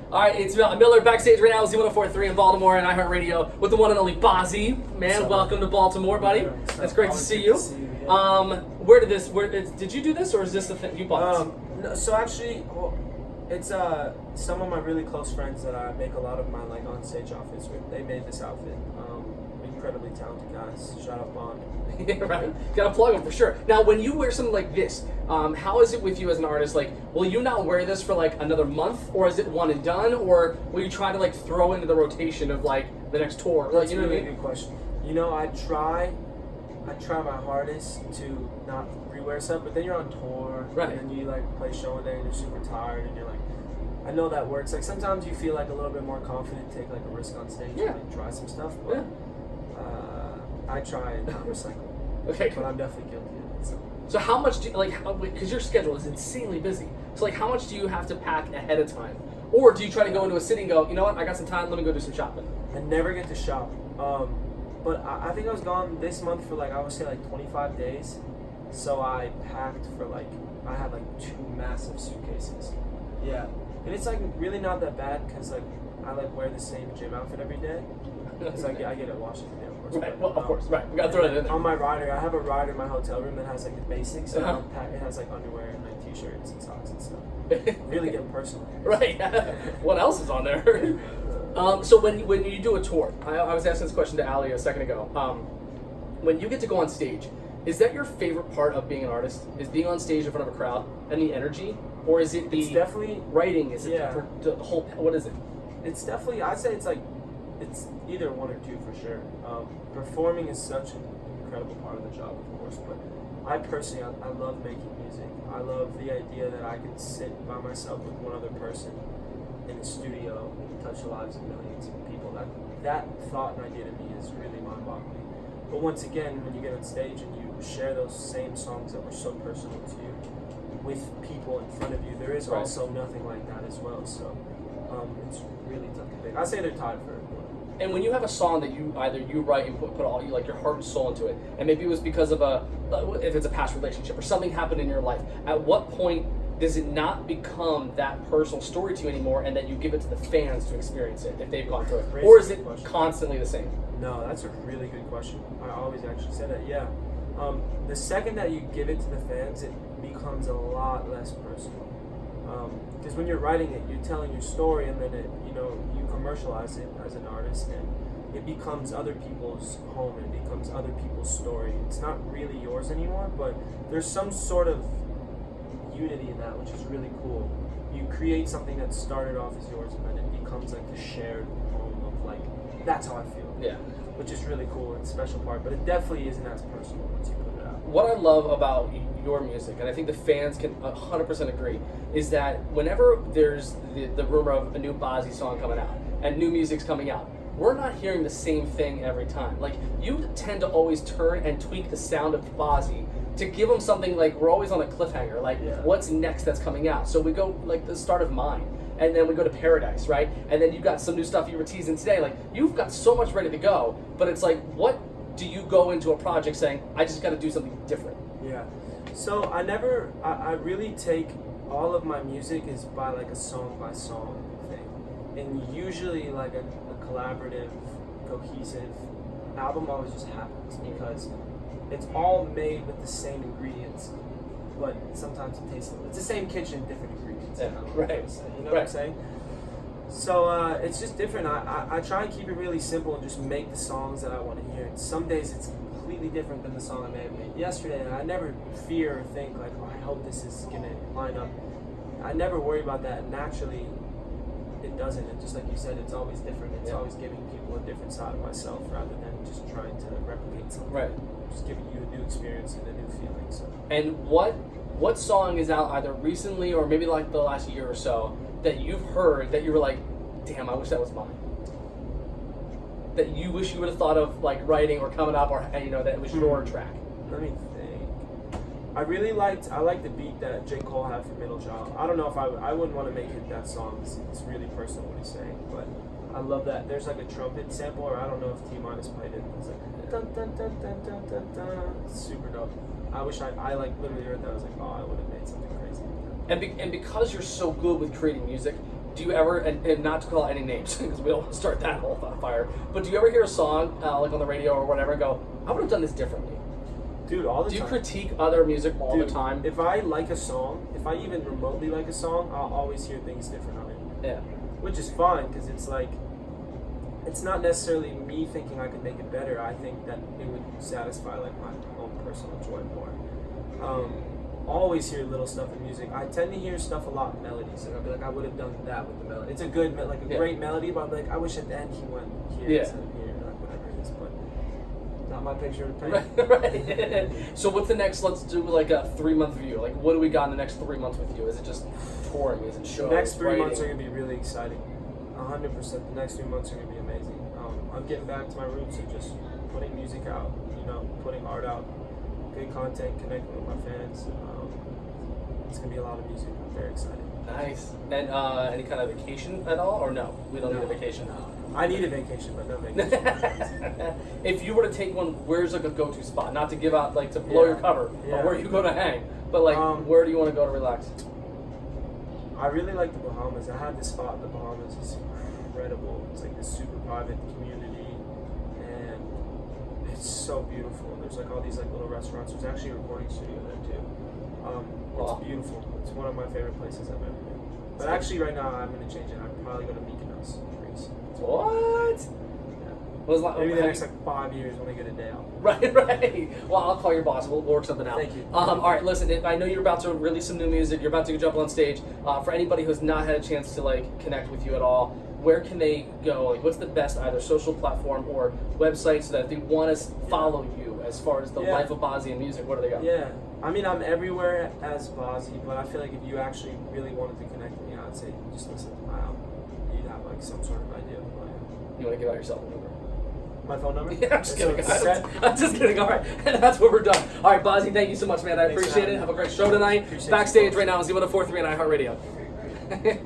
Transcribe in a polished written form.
All right, it's Miller backstage right now at Z104.3 in Baltimore and iHeartRadio with the one and only Bazzi. Man, welcome to Baltimore, buddy. It's great to see you. Where did you do this, or is this the thing you bought? No, so actually, it's some of my really close friends that I make a lot of my on stage outfits with. They made this outfit. Incredibly talented guys. Shout out Bond. Yeah, right. Gotta plug them for sure. Now, when you wear something like this, how is it with you as an artist? Like, will you not wear this for another month, or is it one and done, or will you try to throw into the rotation of the next tour? That's you know a really what I mean? good question. I try my hardest to not rewear stuff, but then you're on tour, right? And then you play show one day and you're super tired, and you're I know that works. Sometimes you feel a little bit more confident, take a risk on stage, and try some stuff, but I try and not recycle. Okay, but I'm definitely guilty of it. So how much do you, because your schedule is insanely busy, so how much do you have to pack ahead of time? Or do you try to go into a city and go, you know what, I got some time, let me go do some shopping? I never get to shop. But I think I was gone this month for I would say 25 days. So I packed for I had 2 massive suitcases. Yeah. And it's really not that bad because I wear the same gym outfit every day. Because I get it washed every day, of course. Right, well, of course, right. We gotta throw it in there. On my rider, I have a rider in my hotel room that has the basics. And it has underwear and t-shirts and socks and stuff. Really getting personal. Right. What else is on there? So when you do a tour, I was asking this question to Ali a second ago. When you get to go on stage, is that your favorite part of being an artist? Is being on stage in front of a crowd and the energy, or is it it's definitely writing? Is it the whole? What is it? It's definitely. I'd say it's either one or two for sure. Performing is such an incredible part of the job, of course, but I personally I love making music. I love the idea that I can sit by myself with one other person in a studio and touch the lives of millions of people. That thought and idea to me is really mind-boggling. But once again, when you get on stage and you share those same songs that were so personal to you with people in front of you, there is also nothing like that as well. So it's really tough to pick. I say they're tied for it. And when you have a song that you write and put all your heart and soul into it, and maybe it was because of if it's a past relationship or something happened in your life, at what point does it not become that personal story to you anymore, and that you give it to the fans to experience it if they've gone through it? Or is it constantly the same? No, that's a really good question. I always actually say that, yeah. The second that you give it to the fans, it becomes a lot less personal. Because when you're writing it, you're telling your story, and then you commercialize it as an artist, and it becomes other people's home, and it becomes other people's story. It's not really yours anymore, but there's some sort of unity in that, which is really cool. You create something that started off as yours, and then it becomes the shared home of that's how I feel. Yeah. Which is really cool and a special part, but it definitely isn't as personal once you put it out. What I love about your music, and I think the fans can 100% agree, is that whenever there's the rumor of a new Bazzi song coming out and new music's coming out, we're not hearing the same thing every time. You tend to always turn and tweak the sound of Bazzi to give them something we're always on a cliffhanger. What's next that's coming out? So we go the start of Mine, and then we go to Paradise, right? And then you got some new stuff you were teasing today. You've got so much ready to go, but it's what do you go into a project saying, I just got to do something different? Yeah. So I really take all of my music is by a song by song thing, and usually a collaborative, cohesive album always just happens because it's all made with the same ingredients, but sometimes it tastes it's the same kitchen, different ingredients. Yeah, right. You know what I'm saying? So it's just different. I try and keep it really simple and just make the songs that I want to hear. And some days it's completely different than the song I may have made yesterday, and I never fear or think oh, I hope this is gonna line up. I never worry about that. Naturally, it doesn't. And just like you said, it's always different. It's always giving people a different side of myself rather than just trying to replicate something. Right. Just giving you a new experience and a new feeling. So. And what song is out either recently or maybe the last year or so that you've heard that you were damn, I wish that was mine? That you wish you would have thought of writing or coming up, or that it was your track? Let me think. I like the beat that J. Cole had for Middle Child. I don't know if I wouldn't want to make it that song. It's really personal what he's saying, but I love that. There's a trumpet sample, or I don't know if T-Minus played it. It's dun dun dun dun dun dun dun. It's super dope. I wish I literally heard that. I was oh, I would have made something crazy with that. And because you're so good with creating music, do you ever, and not to call any names because we don't want to start that whole fire, but do you ever hear a song like on the radio or whatever and go, I would have done this differently? Dude, all the time. Do you time. critique other music all the time? If I like a song, if I even remotely like a song, I'll always hear things different on it. Yeah. Which is fine, because it's like, it's not necessarily me thinking I could make it better. I think that it would satisfy like my own personal joy more. Always hear little stuff in music. I tend to hear stuff a lot in melodies, and I'll be like, I would have done that with the melody. It's a good, great melody, but I'll be like, I wish at the end he went here instead of here, or like whatever it is. But not my picture of paint. Right. So what's the next? Let's do like a 3-month view. Like, what do we got in the next 3 months with you? Is it just touring? Is it shows? The next 3 writing? months are gonna be really exciting. 100%. The next 3 months are gonna be amazing. I'm getting back to my roots of just putting music out. Putting art out, good content, connecting with my fans. It's gonna be a lot of music. I'm very excited. Nice. And any kind of vacation at all, or no? We don't need a vacation. I need a vacation, but no vacation. If you were to take one, where's like a go-to spot? Not to give out, like to blow your cover, or where you go to hang, but like where do you want to go to relax? I really like the Bahamas. I had this spot in the Bahamas. It's incredible. It's like this super private community, and it's so beautiful. There's like all these like little restaurants. There's actually a recording studio there too. It's beautiful. It's one of my favorite places I've ever been. But actually, right now I'm gonna change it. I'd probably go to Mykonos, Greece. What? Yeah. Maybe the next 5 years when I get a day off. Right. Well, I'll call your boss. We'll work something out. Thank you. All right. Listen, I know you're about to release some new music. You're about to jump on stage. For anybody who's not had a chance to like connect with you at all, where can they go? Like, what's the best either social platform or website so that if they want to follow you as far as the life of Bazzi and music, where do they go? Yeah. I mean, I'm everywhere as Bazzi, but I feel like if you actually really wanted to connect with me, I'd say just listen to my album. You'd have like some sort of idea of who I am. You want to give out your cell phone number? My phone number? Yeah, I'm just kidding. I'm just kidding. All right, that's where we're done. All right, Bazzi, thank you so much, man. I appreciate it. Have a great show tonight. Backstage right now on Z104.3 and iHeartRadio.